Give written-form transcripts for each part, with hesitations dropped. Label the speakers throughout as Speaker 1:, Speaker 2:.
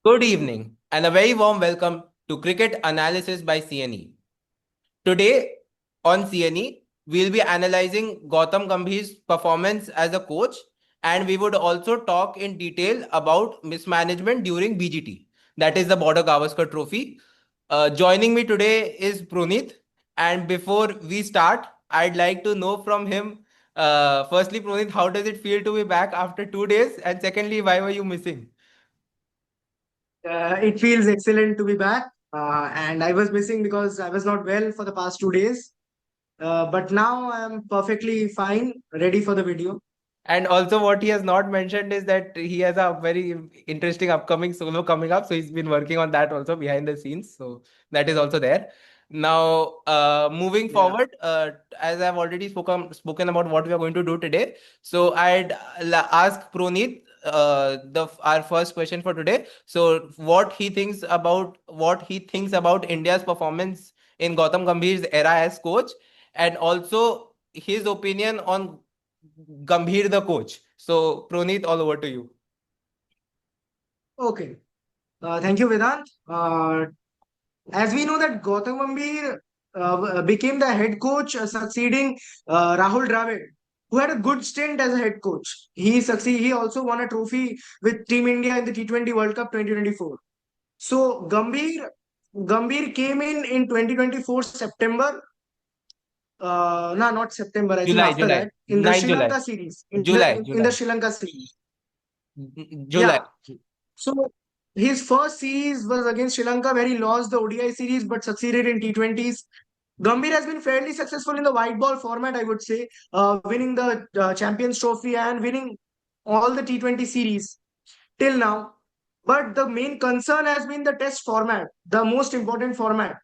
Speaker 1: Good evening and a very warm welcome to Cricket Analysis by CNE. Today on CNE, we'll be analyzing Gautam Gambhir's performance as a coach, and we would also talk in detail about mismanagement during BGT, that is the Border Gavaskar Trophy. Joining me today is Proneet, and before we start, I'd like to know from him. Firstly, Proneet, how does it feel to be back after 2 days? And secondly, why were you missing?
Speaker 2: It feels excellent to be back. And I was missing because I was not well for the past 2 days. But now I'm perfectly fine, ready for the video.
Speaker 1: And also, what he has not mentioned is that he has a very interesting upcoming solo coming up. So he's been working on that also behind the scenes. So that is also there. Now, moving
Speaker 2: Yeah.
Speaker 1: forward, as I've already spoken about what we are going to do today. So I'd ask Proneet the our first question for today. So what he thinks about India's performance in Gautam Gambhir's era as coach, and also his opinion on Gambhir the coach. So Proneet, all over to you.
Speaker 2: Okay. Thank you, Vedant. As we know that Gautam Gambhir became the head coach, succeeding Rahul Dravid, who had a good stint as a head coach. He also won a trophy with Team India in the T20 World Cup 2024. So Gambhir came in 2024 September. No, not September. I think
Speaker 1: July,
Speaker 2: after
Speaker 1: July,
Speaker 2: that, in the
Speaker 1: 9
Speaker 2: Sri
Speaker 1: July,
Speaker 2: Lanka series,
Speaker 1: July,
Speaker 2: in the
Speaker 1: July,
Speaker 2: Sri Lanka series.
Speaker 1: July.
Speaker 2: Yeah. So his first series was against Sri Lanka, where he lost the ODI series but succeeded in T20s. Gambhir has been fairly successful in the white ball format, I would say, winning the Champions Trophy and winning all the T20 series till now. But the main concern has been the test format, the most important format.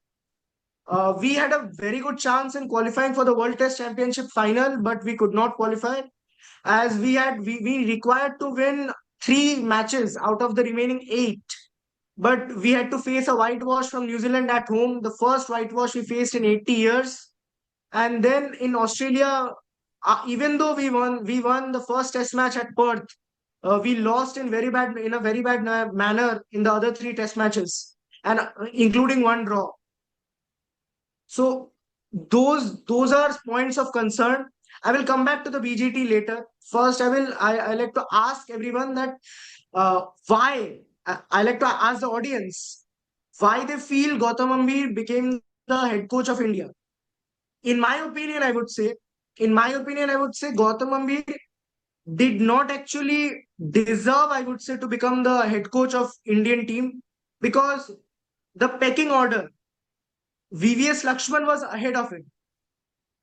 Speaker 2: We had a very good chance in qualifying for the World Test Championship final, but we could not qualify as we required to win three matches out of the remaining eight. But we had to face a whitewash from New Zealand at home, the first whitewash we faced in 80 years. And then in Australia, even though we won the first Test match at Perth, we lost in a very bad manner in the other three Test matches, and including one draw. So those are points of concern. I will come back to the BGT later. First, I like to ask everyone that why I like to ask the audience why they feel Gautam Gambhir became the head coach of India. In my opinion, I would say, Gautam Gambhir did not actually deserve, I would say, to become the head coach of Indian team because the pecking order, VVS Lakshman was ahead of him.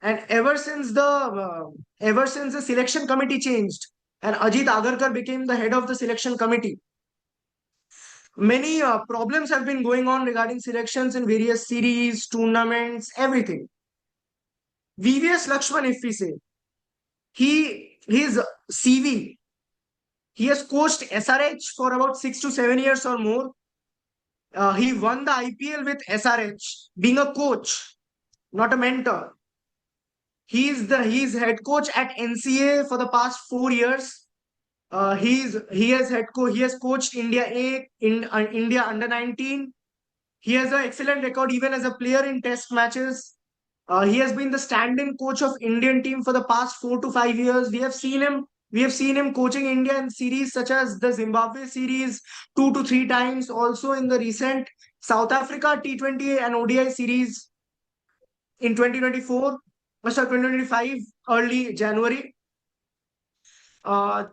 Speaker 2: And ever since the selection committee changed and Ajit Agarkar became the head of the selection committee, many problems have been going on regarding selections in various series, tournaments, everything. VVS Lakshman, if we say, his CV, he has coached SRH for about 6 to 7 years or more. He won the IPL with SRH, being a coach, not a mentor. He's head coach at NCA for the past 4 years. He has coached India A in India under 19. He has an excellent record even as a player in test matches. He has been the stand-in coach of Indian team for the past 4 to 5 years. We have seen him coaching India in series such as the Zimbabwe series 2 to 3 times. Also in the recent South Africa T20 and ODI series in 2024, sorry, 2025, early January.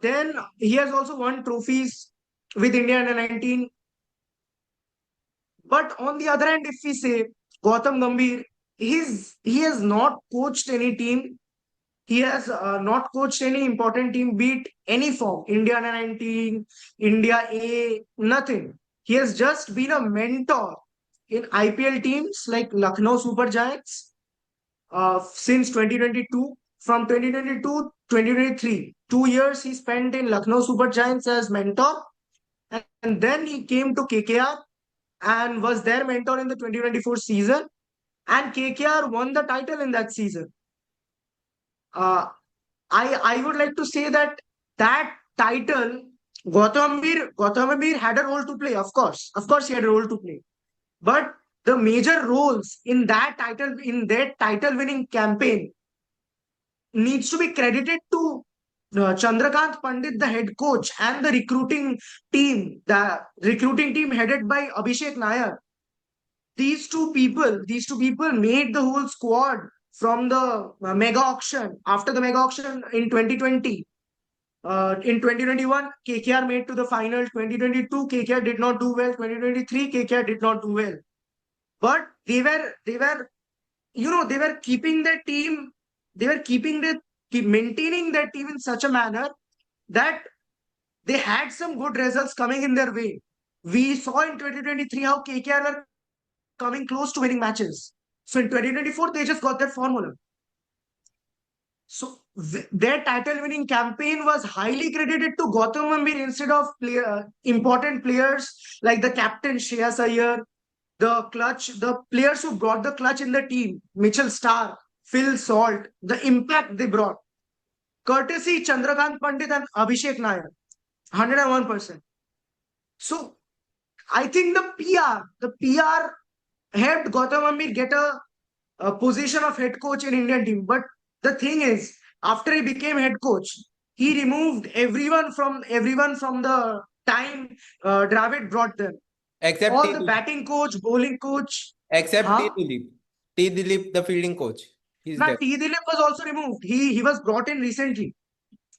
Speaker 2: Then he has also won trophies with India under 19. But on the other hand, if we say Gautam Gambhir, he has not coached any team. He has not coached any important team, be it any form, India under 19, India A, nothing. He has just been a mentor in IPL teams like Lucknow Super Giants since 2022. From 2022 2023, 2 years he spent in Lucknow Super Giants as mentor, and then he came to KKR and was their mentor in the 2024 season. And KKR won the title in that season. Uh, I would like to say that that title Gautam Gambhir had a role to play, of course. Of course, he had a role to play. But the major roles in that title winning campaign needs to be credited to Chandrakant Pandit, the head coach, and the recruiting team headed by Abhishek Nair. These two people made the whole squad from the mega auction. After the mega auction in 2020, in 2021, KKR made to the final. 2022, KKR did not do well. 2023, KKR did not do well. But they were keeping their team, maintaining their team in such a manner that they had some good results coming in their way. We saw in 2023 how KKR were coming close to winning matches. So in 2024, they just got that formula. So their title winning campaign was highly credited to Gautam Gambhir instead of important players like the captain Shreyas Iyer, the players who brought the clutch in the team, Mitchell Starr, Phil Salt, the impact they brought. Courtesy Chandrakant Pandit and Abhishek Nair, 101%. So I think the PR helped Gautam Gambhir get a position of head coach in Indian team. But the thing is, after he became head coach, he removed everyone from the time Dravid brought them.
Speaker 1: Except
Speaker 2: All
Speaker 1: T.
Speaker 2: the
Speaker 1: Dilip.
Speaker 2: batting coach, bowling coach.
Speaker 1: Except T. Dilip. T. Dilip, the fielding coach. He's
Speaker 2: Now
Speaker 1: there.
Speaker 2: T. Dilip was also removed. He was brought in recently.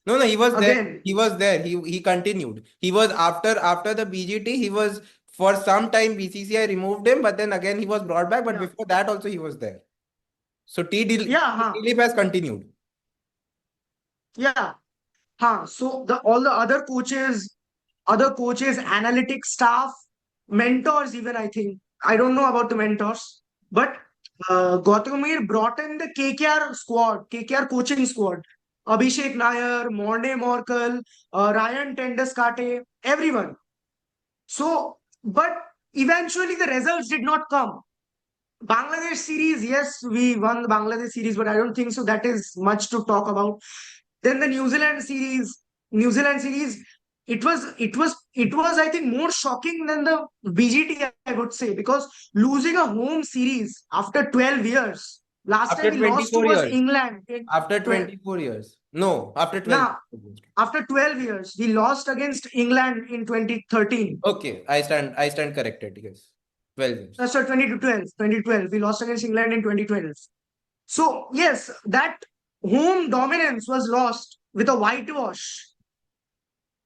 Speaker 1: No, he was there.
Speaker 2: Again.
Speaker 1: He was there. He continued. He was after the BGT. He was for some time BCCI removed him, but then again he was brought back. But
Speaker 2: Yeah.
Speaker 1: before that also he was there. So T. Dilip,
Speaker 2: Yeah.
Speaker 1: T. Dilip has continued.
Speaker 2: Yeah. So all the other coaches, analytics staff, mentors, even I think. I don't know about the mentors, but Gautam Gambhir brought in the KKR squad, KKR coaching squad. Abhishek Nair, Morne Morkel, Ryan Tendaskate, everyone. So, but eventually the results did not come. Bangladesh series, yes, we won the Bangladesh series, but I don't think so. That is much to talk about. Then the New Zealand series, it was, I think, more shocking than the BGT, I would say, because losing a home series after 12 years. Last
Speaker 1: After
Speaker 2: time we lost to
Speaker 1: 24
Speaker 2: was
Speaker 1: years.
Speaker 2: England.
Speaker 1: After 24 years. No, after 12.
Speaker 2: Now, after 12 years, we lost against England in 2013.
Speaker 1: Okay, I stand corrected. Yes. 12 years.
Speaker 2: That's 2012. We lost against England in 2012. So, yes, that home dominance was lost with a whitewash.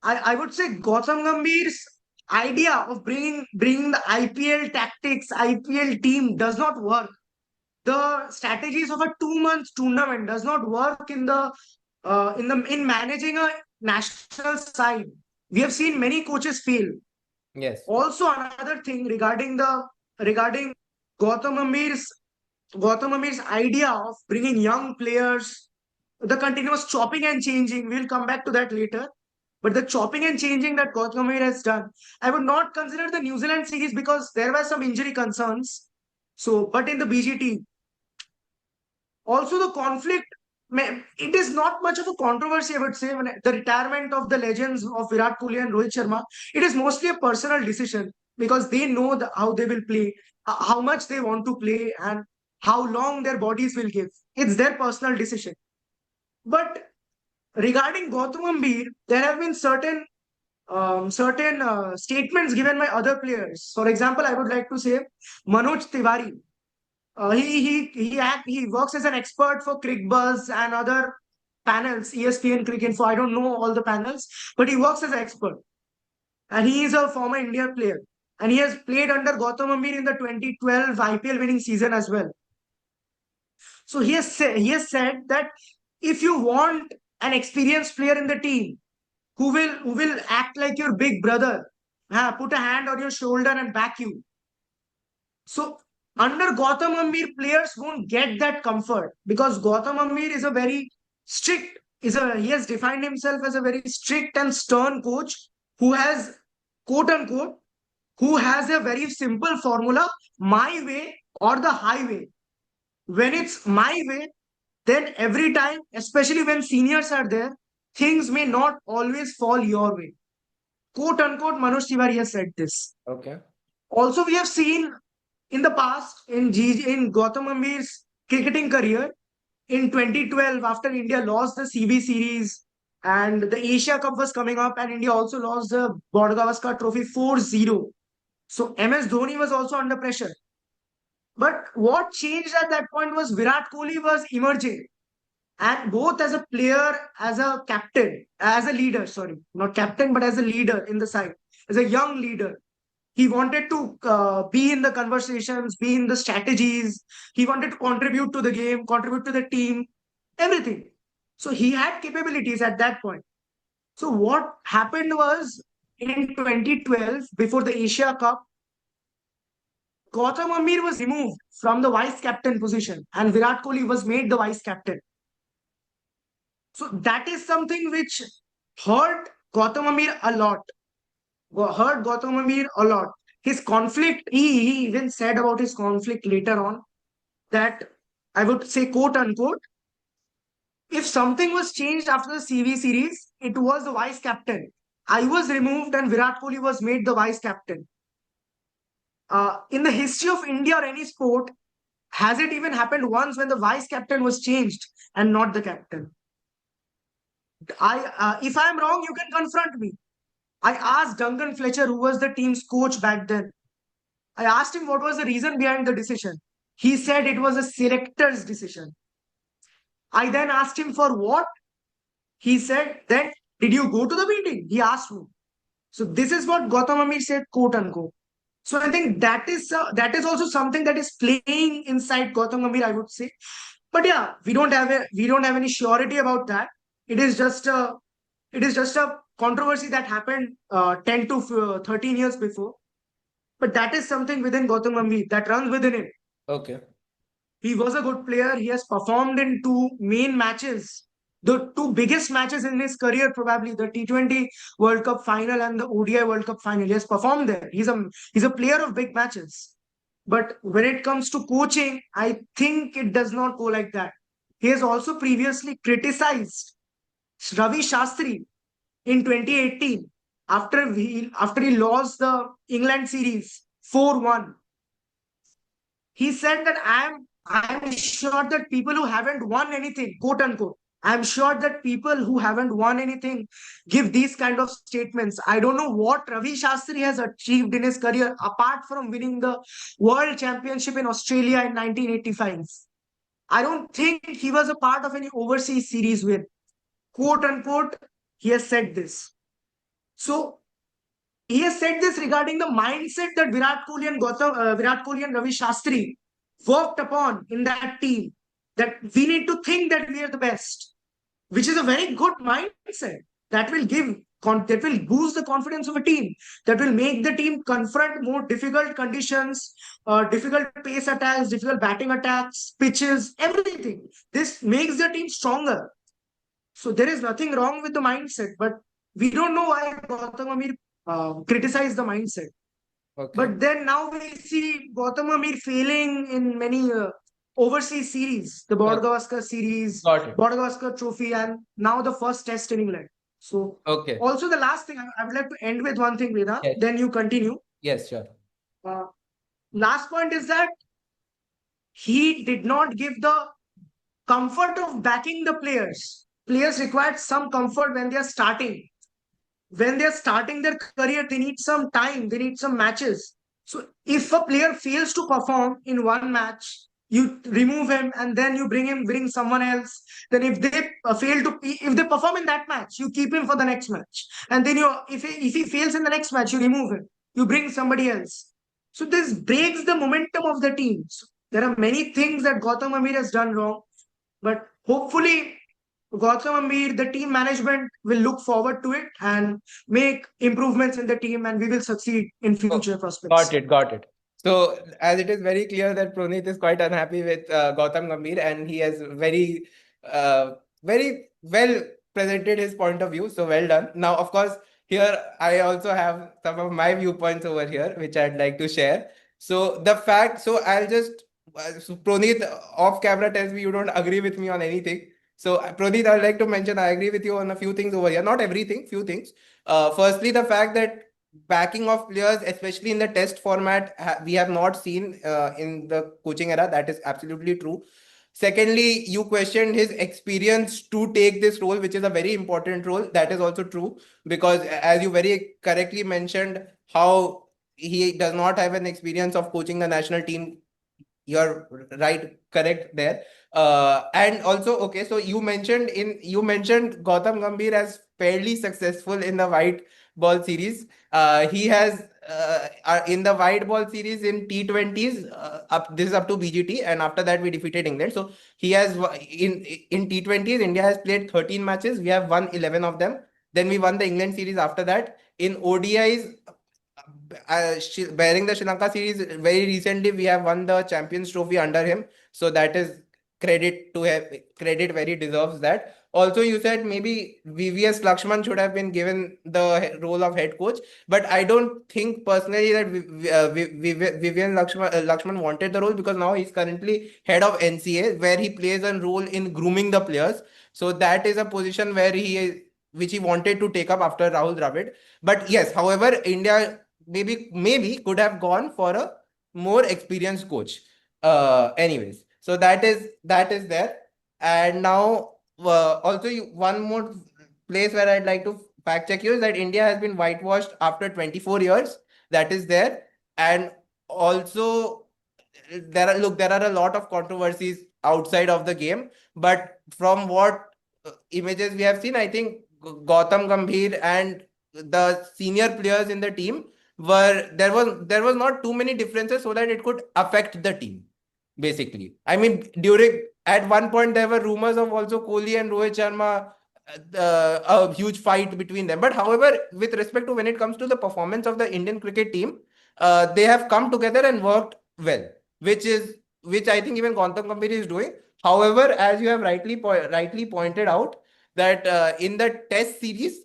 Speaker 2: I would say Gautam Gambhir's idea of bringing the IPL tactics, IPL team does not work. The strategies of a 2 month tournament does not work in managing a national side. We have seen many coaches fail.
Speaker 1: Yes.
Speaker 2: Also, another thing regarding Gautam Gambhir's idea of bringing young players, the continuous chopping and changing. We'll come back to that later. But the chopping and changing that Gautam Gambhir has done, I would not consider the New Zealand series because there were some injury concerns. So, but in the BGT, also the conflict, it is not much of a controversy, I would say, when the retirement of the legends of Virat Kohli and Rohit Sharma. It is mostly a personal decision because they know how they will play, how much they want to play, and how long their bodies will give. It's their personal decision. But regarding Gautam Gambhir, there have been certain statements given by other players. For example, I would like to say Manoj Tiwari. He works as an expert for CricBuzz and other panels, ESPN Cricinfo. I don't know all the panels, but he works as an expert, and he is a former India player, and he has played under Gautam Gambhir in the 2012 IPL winning season as well. So he has said that if you want an experienced player in the team who will act like your big brother, put a hand on your shoulder and back you. So under Gautam Gambhir, players won't get that comfort because Gautam Gambhir is a very strict, he has defined himself as a very strict and stern coach who has, quote unquote, who has a very simple formula, my way or the highway. When it's my way, then every time, especially when seniors are there, things may not always fall your way. quote unquote, Manoj Tiwari has said this.
Speaker 1: Okay.
Speaker 2: Also, we have seen in the past in Gautam Gambhir's cricketing career in 2012, after India lost the CB series and the Asia Cup was coming up, and India also lost the Border Gavaskar Trophy 4-0. So MS Dhoni was also under pressure. But what changed at that point was Virat Kohli was emerging, and both as a player, as a captain, as a leader, sorry, not captain, but as a leader in the side, as a young leader. He wanted to be in the conversations, be in the strategies. He wanted to contribute to the game, contribute to the team, everything. So he had capabilities at that point. So what happened was in 2012, before the Asia Cup, Gautam Gambhir was removed from the vice captain position and Virat Kohli was made the vice captain. So that is something which hurt Gautam Gambhir a lot. Hurt Gautam Gambhir a lot. His conflict, he even said about his conflict later on that I would say, quote unquote, if something was changed after the CV series, it was the vice captain. I was removed and Virat Kohli was made the vice captain. In the history of India or any sport, has it even happened once when the vice captain was changed and not the captain? If I'm wrong, you can confront me. I asked Duncan Fletcher, who was the team's coach back then. I asked him what was the reason behind the decision. He said it was a selector's decision. I then asked him for what? He said, then did you go to the meeting? He asked me. So this is what Gautam Gambhir said, quote unquote. So I think that is also something that is playing inside Gautam Gambhir, I would say. But yeah, we don't have any surety about that. It is just a controversy that happened 10 to 13 years before. But that is something within Gautam Gambhir that runs within him.
Speaker 1: Okay.
Speaker 2: He was a good player. He has performed in two main matches, the two biggest matches in his career, probably the T20 World Cup final and the ODI World Cup final. He has performed there. He's a player of big matches. But when it comes to coaching, I think it does not go like that. He has also previously criticized Ravi Shastri in 2018 after he lost the England series 4-1. He said that I'm sure that people who haven't won anything, quote unquote, I'm sure that people who haven't won anything give these kind of statements. I don't know what Ravi Shastri has achieved in his career apart from winning the World Championship in Australia in 1985. I don't think he was a part of any overseas series win. Quote unquote, he has said this. So he has said this regarding the mindset that Virat Kohli and Ravi Shastri worked upon in that team. That we need to think that we are the best, which is a very good mindset that will boost the confidence of a team, that will make the team confront more difficult conditions, difficult pace attacks, difficult batting attacks, pitches, everything. This makes the team stronger. So there is nothing wrong with the mindset, but we don't know why Gautam Gambhir criticized the mindset.
Speaker 1: Okay.
Speaker 2: But then now we see Gautam Gambhir failing in many overseas series, the Border Gavaskar series,
Speaker 1: Got it.
Speaker 2: Border Gavaskar Trophy, and now the first test in England. So
Speaker 1: Okay.
Speaker 2: also the last thing, I would like to end with one thing, Vedant.
Speaker 1: Yes.
Speaker 2: Then you continue.
Speaker 1: Yes, sure.
Speaker 2: Last point is that he did not give the comfort of backing the players. Players require some comfort when they are starting. When they are starting their career, they need some time, they need some matches. So if a player fails to perform in one match, you remove him and then you bring someone else. Then if they if they perform in that match, you keep him for the next match. And then if he fails in the next match, you remove him. You bring somebody else. So this breaks the momentum of the team. So there are many things that Gautam Gambhir has done wrong, but hopefully Gautam Gambhir, the team management will look forward to it and make improvements in the team, and we will succeed in future prospects.
Speaker 1: Got it. So, as it is very clear that Proneet is quite unhappy with Gautam Gambhir, and he has very well presented his point of view. So, well done. Now, of course, here I also have some of my viewpoints over here, which I'd like to share. So, I'll just, so Proneet off camera tells me you don't agree with me on anything. So, Proneet, I'd like to mention I agree with you on a few things over here. Not everything, few things. Firstly, the fact that backing of players, especially in the test format, we have not seen in the coaching era. That is absolutely true. Secondly, you questioned his experience to take this role, which is a very important role. That is also true because, as you very correctly mentioned, how he does not have an experience of coaching the national team. You're right, correct there. And also, okay, so you mentioned Gautam Gambhir as fairly successful in the white ball series. He has in the white ball series in T20s, up this is up to BGT, and after that we defeated England. So he has in T20s, India has played 13 matches. We have won 11 of them. Then we won the England series after that. In ODIs, bearing the Sri Lanka series very recently, we have won the Champions Trophy under him. So that is credit to have credit where he deserves that. Also, you said maybe VVS Lakshman should have been given the role of head coach, but I don't think personally that Vivian Lakshman wanted the role because now he's currently head of NCA, where he plays a role in grooming the players. So that is a position where which he wanted to take up after Rahul Dravid. But yes, however, India maybe could have gone for a more experienced coach. Anyways, so that is there. And now also one more place where I'd like to fact check you is that India has been whitewashed after 24 years. That is there. And also there are a lot of controversies outside of the game, but from what images we have seen, I think Gautam Gambhir and the senior players in the team were there was not too many differences so that it could affect the team. Basically, I mean, during at one point there were rumors of also Kohli and Rohit Sharma, a huge fight between them. But however, with respect to when it comes to the performance of the Indian cricket team, they have come together and worked well, which I think even Gautam Gambhir is doing. However, as you have rightly pointed out, that in the Test series,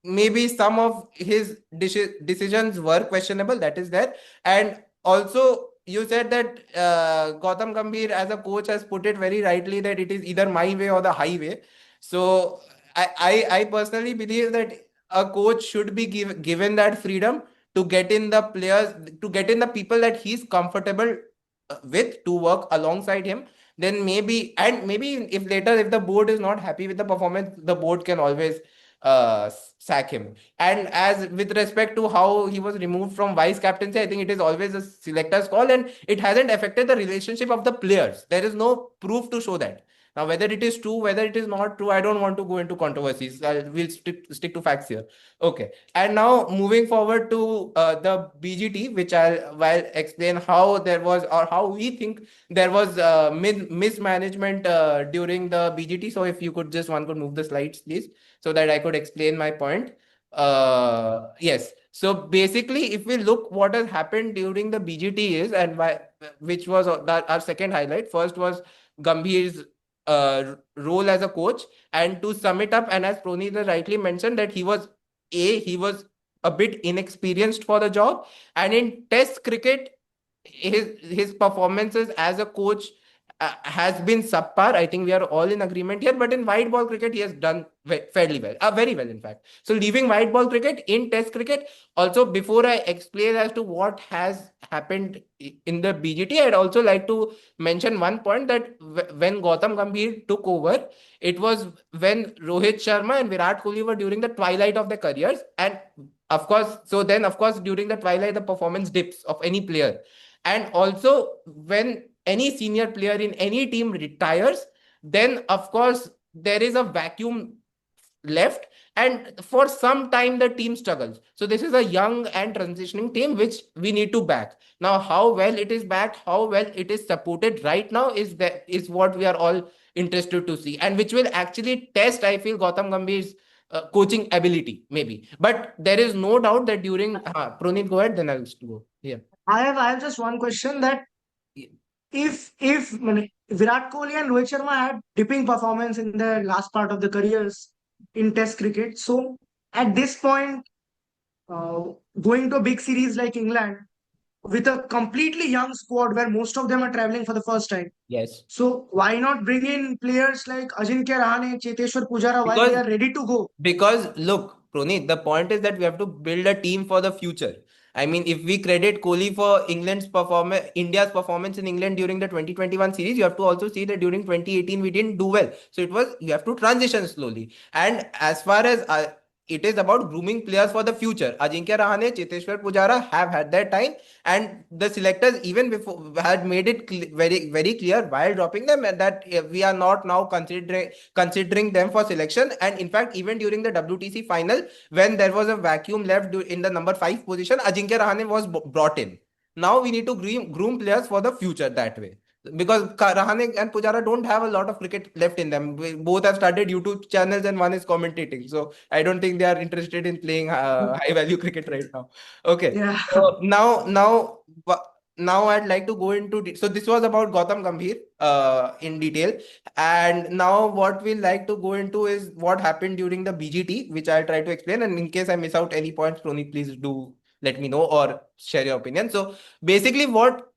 Speaker 1: maybe some of his decisions were questionable. That is there, and also you said that Gautam Gambhir as a coach has put it very rightly that it is either my way or the highway. So I personally believe that a coach should be given that freedom to get in the players, to get in the people that he's comfortable with to work alongside him. Then maybe if later if the board is not happy with the performance, the board can always sack him. And as with respect to how he was removed from vice captaincy, I think it is always a selector's call, and it hasn't affected the relationship of the players. There is no proof to show that. Now, whether it is true, whether it is not true, I don't want to go into controversies. We'll stick to facts here. Okay. And now moving forward to the BGT, which I'll explain how there was, or how we think there was mismanagement during the BGT. So if you could one could move the slides, please, so that I could explain my point. Yes. So basically, if we look what has happened during the BGT is, and why, which was our second highlight. First was Gambhir's role as a coach, and to sum it up, and as Proneet rightly mentioned, that he was a bit inexperienced for the job, and in Test cricket, his performances as a coach has been subpar. I think we are all in agreement here. But in white ball cricket, he has done fairly well, very well, in fact. So leaving white ball cricket, in Test cricket, also before I explain as to what has happened in the BGT, I'd also like to mention one point that when Gautam Gambhir took over, it was when Rohit Sharma and Virat Kohli were during the twilight of their careers, and of course, during the twilight, the performance dips of any player. And also, when any senior player in any team retires, then of course there is a vacuum left, and for some time the team struggles. So this is a young and transitioning team which we need to back. Now, how well it is backed, how well it is supported right now is what we are all interested to see, and which will actually test, I feel, Gautam Gambhir's coaching ability, maybe. But there is no doubt that during Proneet, go ahead, then I'll go. Yeah.
Speaker 2: I have just one question that if Virat Kohli and Rohit Sharma had dipping performance in the last part of the careers in Test cricket, so at this point, uh, going to a big series like England with a completely young squad where most of them are traveling for the first time.
Speaker 1: Yes.
Speaker 2: So why not bring in players like Ajinkya Rahane, Cheteshwar Pujara while they
Speaker 1: Because
Speaker 2: are ready to go?
Speaker 1: Because look, Proneet, the point is that we have to build a team for the future. I mean, if we credit Kohli for India's performance in England during the 2021 series, you have to also see that during 2018 we didn't do well. So you have to transition slowly. And as far as it is about grooming players for the future. Ajinkya Rahane, Cheteshwar Pujara have had their time, and the selectors even before had made it very very clear while dropping them that we are not now considering them for selection. And in fact, even during the WTC final, when there was a vacuum left in the number 5 position, Ajinkya Rahane was brought in. Now we need to groom players for the future that way, because Rahane and Pujara don't have a lot of cricket left in them. Both have started YouTube channels and one is commentating. So I don't think they are interested in playing high value cricket right now. Okay.
Speaker 2: Yeah.
Speaker 1: So now I'd like to go into so this was about Gautam Gambhir in detail, and now what we'll like to go into is what happened during the BGT, which I'll try to explain. And in case I miss out any points, Proneet, please do let me know or share your opinion. So basically, what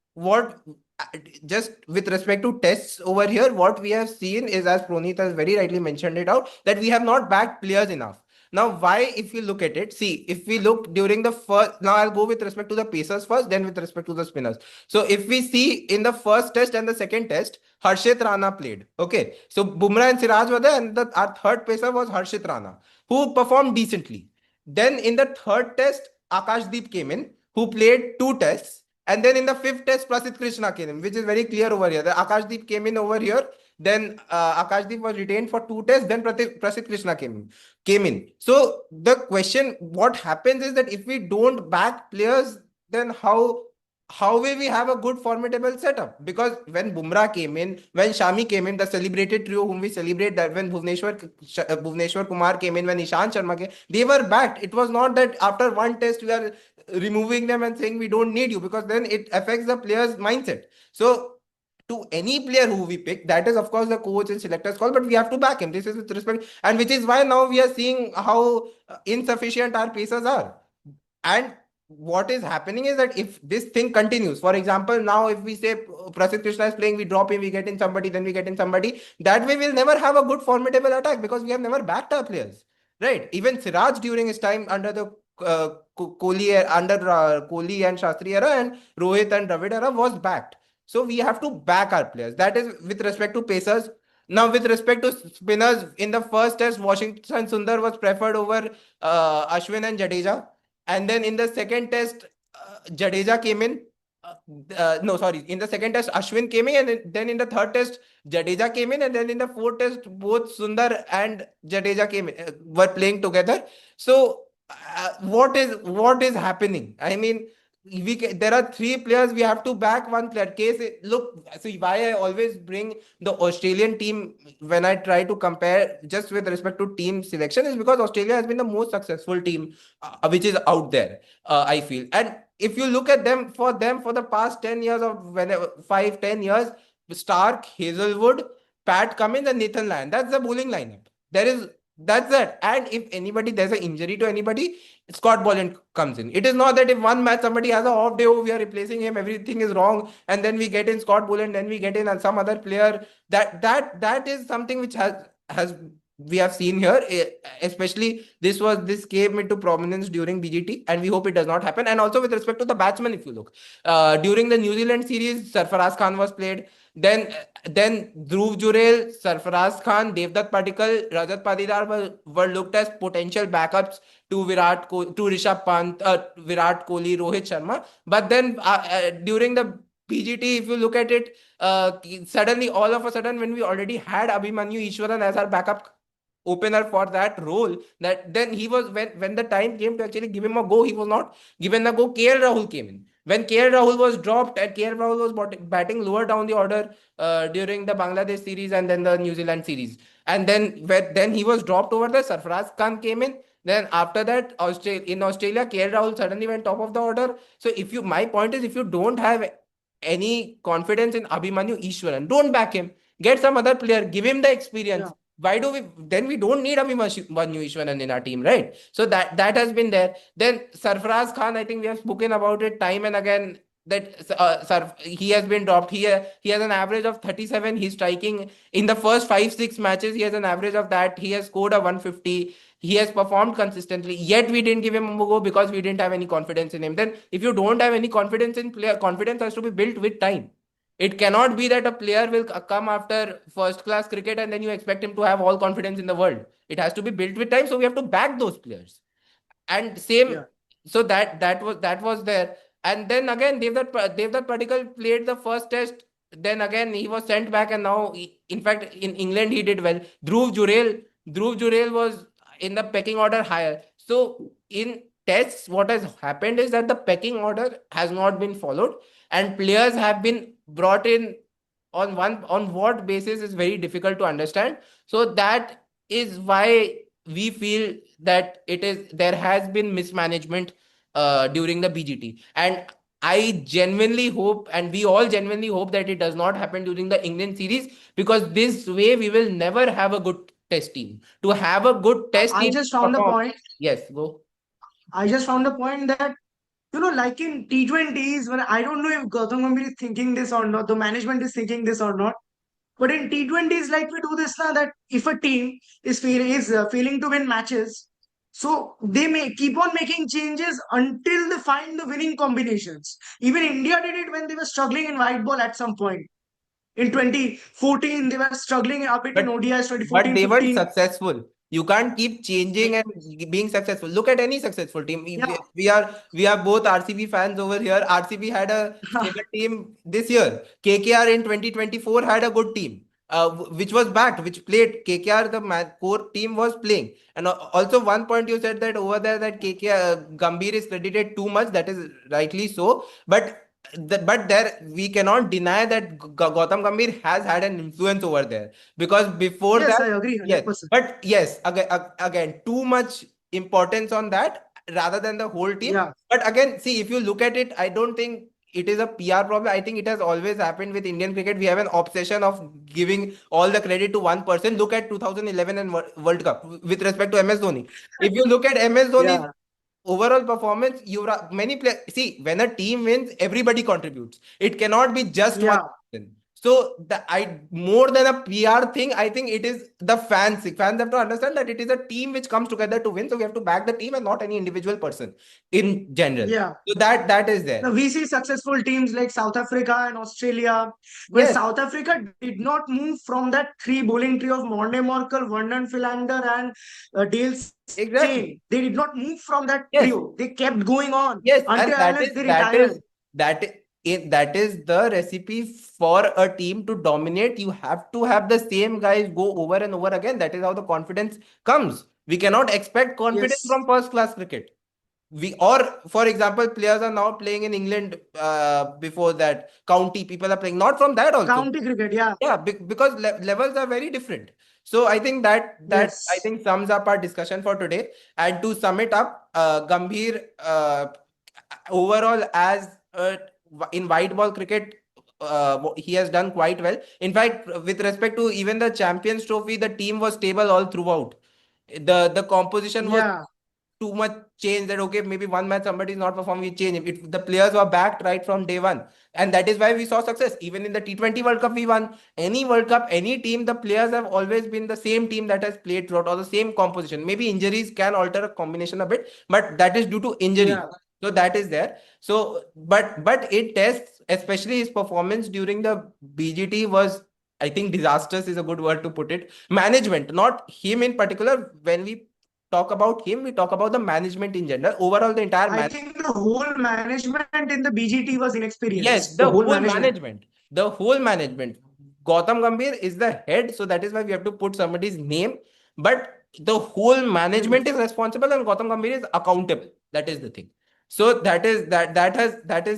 Speaker 1: just with respect to tests over here, what we have seen is, as Proneet has very rightly mentioned it out, that we have not backed players enough. Now, why, if you look at it, see, if we look during the first, now I'll go with respect to the Pacers first, then with respect to the spinners. So, if we see in the first test and the second test, Harshit Rana played. Okay. So, Bumrah and Siraj were there, and our third pacer was Harshit Rana, who performed decently. Then, in the third test, Akashdeep came in, who played 2 tests. And then in the fifth test, Prasidh Krishna came in, which is very clear over here. The Akashdeep came in over here. Then Akashdeep was retained for 2 tests. Then Prasidh Krishna came in. So the question, what happens is that if we don't back players, then how will we have a good formidable setup? Because when Bumrah came in, when Shami came in, the celebrated trio whom we celebrate, that when Bhuvneshwar Kumar came in, when Ishant Sharma came, they were backed. It was not that after one test we are removing them and saying we don't need you, because then it affects the player's mindset. So to any player who we pick, that is of course the coach and selector's call, but we have to back him. This is with respect, and which is why now we are seeing how insufficient our pacers are. And what is happening is that if this thing continues, for example, now if we say Prasidh Krishna is playing, we drop him, we get in somebody, then we get in somebody, that way we'll never have a good formidable attack, because we have never backed our players, right? Even Siraj during his time under the Kohli and Shastri era, and Rohit and Dravid era was backed. So we have to back our players. That is with respect to pacers. Now, with respect to spinners, in the first test, Washington Sundar was preferred over Ashwin and Jadeja. And then in the second test, Jadeja came in. No, sorry. In the second test, Ashwin came in, and then in the third test, Jadeja came in, and then in the fourth test, both Sundar and Jadeja came in, were playing together. So, what is happening? I mean, there are 3 players, we have to back one player. Look, see why I always bring the Australian team when I try to compare just with respect to team selection, is because Australia has been the most successful team which is out there, I feel. And if you look at them for the past 10 years, of whenever 5-10 years, Stark, Hazelwood, Pat Cummins, and Nathan Lyon, that's the bowling lineup. That's it. And if there's an injury to anybody, Scott Boland comes in. It is not that if one match somebody has an off day, oh, we are replacing him, everything is wrong, and then we get in Scott Boland, then we get in some other player. That is something which has we have seen here. Especially this came into prominence during BGT, and we hope it does not happen. And also with respect to the batsmen, if you look during the New Zealand series, Sarfaraz Khan was played. Then Dhruv Jurel, Sarfaraz Khan, Devdutt Padikkal, Rajat Patidar were looked as potential backups to Rishabh Pant, Virat Kohli, Rohit Sharma. But then during the BGT, if you look at it, suddenly, all of a sudden, when we already had Abhimanyu Eashwaran as our backup opener for that role, that then he was, when the time came to actually give him a go, he was not given a go. KL Rahul came in. When KL Rahul was dropped, and KL Rahul was batting lower down the order during the Bangladesh series and then the New Zealand series. And then he was dropped over there. Sarfaraz Khan came in. Then after that, in Australia, KL Rahul suddenly went top of the order. So my point is, if you don't have any confidence in Abhimanyu Eashwaran, don't back him. Get some other player, give him the experience.
Speaker 2: Yeah.
Speaker 1: Why do we don't need Abhimanyu Eashwaran in our team, right? So that has been there. Then Sarfaraz Khan, I think we have spoken about it time and again, that he has been dropped. He has an average of 37. He's striking in the first 5-6 matches. He has an average of that. He has scored a 150. He has performed consistently. Yet we didn't give him a go because we didn't have any confidence in him. Then, if you don't have any confidence in player, confidence has to be built with time. It cannot be that a player will come after first class cricket and then you expect him to have all confidence in the world. It has to be built with time. So we have to back those players. And same,
Speaker 2: Yeah.
Speaker 1: so that was there. And then again, Devdutt Padikkal played the first test. Then again, he was sent back, and now, in fact, in England he did well. Dhruv Jurel was in the pecking order higher. So in tests, what has happened is that the pecking order has not been followed, and players have been brought in on what basis is very difficult to understand. So that is why we feel that there has been mismanagement during the BGT. And I genuinely hope, and we all genuinely hope, that it does not happen during the England series, because this way we will never have a good test team. To have a good test
Speaker 2: I
Speaker 1: team
Speaker 2: just found a
Speaker 1: perform.
Speaker 2: point.
Speaker 1: Yes, go.
Speaker 2: I just found a point that, like in T20s, when I don't know if Gautam Gambhir is thinking this or not, the management is thinking this or not. But in T20s, like we do this now, that if a team is failing to win matches, so they may keep on making changes until they find the winning combinations. Even India did it when they were struggling in white ball at some point. In 2014, they were struggling a bit in
Speaker 1: But
Speaker 2: ODIs,
Speaker 1: but
Speaker 2: 2014,
Speaker 1: they weren't
Speaker 2: 15.
Speaker 1: successful. You can't keep changing and being successful. Look at any successful team.
Speaker 2: Yeah.
Speaker 1: We are both RCB fans over here. RCB had a stable team this year. KKR in 2024 had a good team, which was backed, which played. KKR, the core team, was playing. And also, one point you said that over there, that KKR, Gambhir is credited too much. That is rightly so. But there, we cannot deny that Gautam Gambhir has had an influence over there, because before
Speaker 2: Yes,
Speaker 1: that,
Speaker 2: I agree
Speaker 1: yes.
Speaker 2: 100%.
Speaker 1: But yes, again, too much importance on that rather than the whole team.
Speaker 2: Yeah.
Speaker 1: But again, see, if you look at it, I don't think it is a PR problem. I think it has always happened with Indian cricket. We have an obsession of giving all the credit to one person. Look at 2011 and World Cup with respect to MS Dhoni. If you look at MS Dhoni's
Speaker 2: Yeah.
Speaker 1: overall performance, many players. See, when a team wins, everybody contributes. It cannot be just one
Speaker 2: Yeah.
Speaker 1: person. So more than a PR thing, I think it is the fans. Fans have to understand that it is a team which comes together to win. So we have to back the team and not any individual person in general.
Speaker 2: Yeah.
Speaker 1: So that is
Speaker 2: Now
Speaker 1: there.
Speaker 2: we see successful teams like South Africa and Australia. When
Speaker 1: Yes,
Speaker 2: South Africa did not move from that three bowling tree of Morne Morkel, Vernon Philander, and Dale
Speaker 1: exactly.
Speaker 2: Steyn, they did not move from that
Speaker 1: Yes.
Speaker 2: trio. They kept going on
Speaker 1: Yes, and
Speaker 2: until
Speaker 1: that
Speaker 2: unless
Speaker 1: is
Speaker 2: they
Speaker 1: that
Speaker 2: retired.
Speaker 1: is that that is the recipe for a team to dominate. You have to have the same guys go over and over again. That is how the confidence comes. We cannot expect confidence
Speaker 2: Yes.
Speaker 1: from first class cricket. For example, players are now playing in England. Before that, county people are playing, not from that also.
Speaker 2: County cricket, yeah.
Speaker 1: Yeah, because levels are very different. So I think that I
Speaker 2: Yes.
Speaker 1: think sums up our discussion for today. And to sum it up, Gambhir, overall, as in white ball cricket, he has done quite well. In fact, with respect to even the Champions Trophy, the team was stable all throughout. The composition was
Speaker 2: Yeah.
Speaker 1: too much change, that okay, maybe one match somebody is not performing, we change it. The players were backed right from day one, and that is why we saw success. Even in the T20 World Cup, we won. Any World Cup, any team, the players have always been the same team that has played throughout, or the same composition. Maybe injuries can alter a combination a bit, but that is due to injury.
Speaker 2: Yeah.
Speaker 1: So that is there. So, but it tests, especially his performance during the BGT was, I think, disastrous is a good word to put it. Management, not him in particular. When we talk about him, we talk about the management in general. Overall, the entire
Speaker 2: I
Speaker 1: man.
Speaker 2: think the whole management in the BGT was
Speaker 1: Yes,
Speaker 2: inexperienced. The
Speaker 1: the
Speaker 2: whole
Speaker 1: whole
Speaker 2: management.
Speaker 1: management. The whole management. Gautam Gambhir is the head, so that is why we have to put somebody's name. But the whole
Speaker 2: Hmm.
Speaker 1: management is responsible, and Gautam Gambhir is accountable. That is the thing. So that is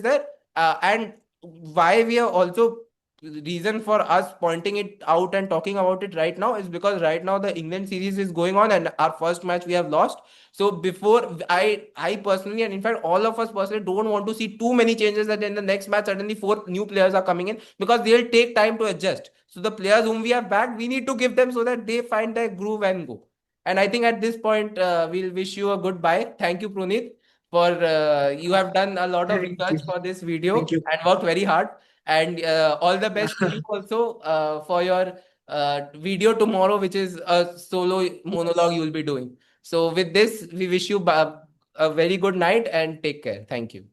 Speaker 1: there. And why we are also, reason for us pointing it out and talking about it right now is because right now the England series is going on, and our first match we have lost. So before, I personally, and in fact all of us personally, don't want to see too many changes that in the next match suddenly four new players are coming in, because they'll take time to adjust. So the players whom we have back, we need to give them so that they find their groove and go. And I think at this point, we'll wish you a goodbye. Thank you, Proneet, for you have done a lot of
Speaker 2: Thank you.
Speaker 1: research for this
Speaker 2: Thank
Speaker 1: video
Speaker 2: you.
Speaker 1: and worked very hard. And all the best to you also for your video tomorrow, which is a solo monologue you will be doing. So with this, we wish you a very good night and take care. Thank you.